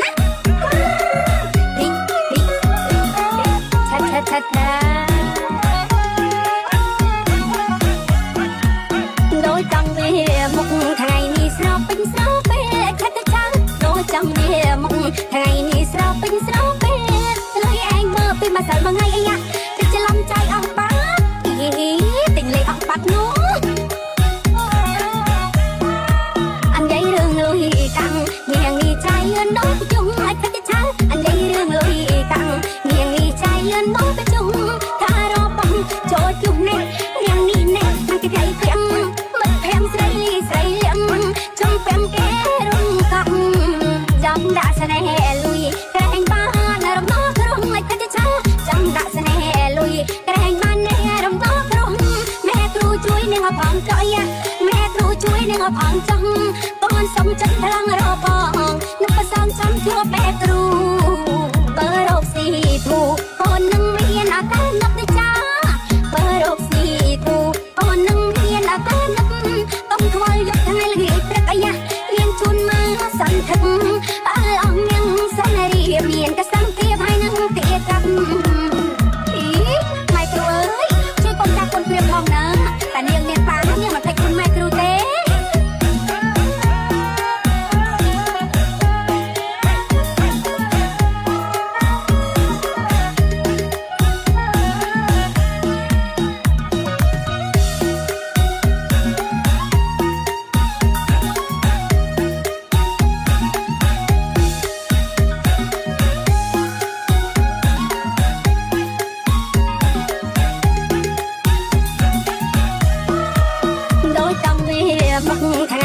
ណាឆាដោយចង់វាមុខថ្ងៃនេះស្រោបពេញស្រោបពេលខិតចាំដោយចង់វាមុខថ្ងៃនេះស្រោបពេញស្រោបពេលលុយឯងមើលពីម្សិលមួយថ្ងៃអីយ៉ាទឹកច្រឡំចៃអស់បាត់ទិញលេខអស់បាត់នោះអញនិយាយរឿងលុយកាំងញៀងនេះចៃលឿនដូចជុំឲ្យខិតចាំអញនិយាយរឿងលុយកាំងញៀងនេះចៃលឿនដូចជុំថារបងចូលជុំនេះញៀងនេះណែមិនគេthấyព្រាំស្រីស្រីលៀងចង់ពេមគេរំកាប់ចាំដាក់ស្នេហ៍លុយក្រែងបានរំដោះក្រុងឲ្យខិតចាំចាំដាក់ស្នេហ៍លុយក្រែងបានរំដោះក្រុងម៉ែគ្រូជួយនឹងឲ្យផងចុយម៉ែគ្រូជួយនឹងឲ្យផងចង់កូនសុំចិត្តខ្លាំងរបងនឹកប្រសងចាំជួបម៉ែគ្រូបើរកស៊ីធូកូននឹងមានអាការនឹកទៅចាបើរកស៊ីធូកូននឹងមានអាការនឹកต้องทวยยกทั้งเลยเปรกอายะเลี้ยงชุนมาสั่นถึงอองยังสันรีเมียนกระสังเตียบให้นั่งเตียกับอีไม่ครูเอ้ยช่วยกองจากคนเปรียบทองนะแต่เนียงเนียนปาเนี่ยมันให้คุณไม่ครูเต้มุกทาง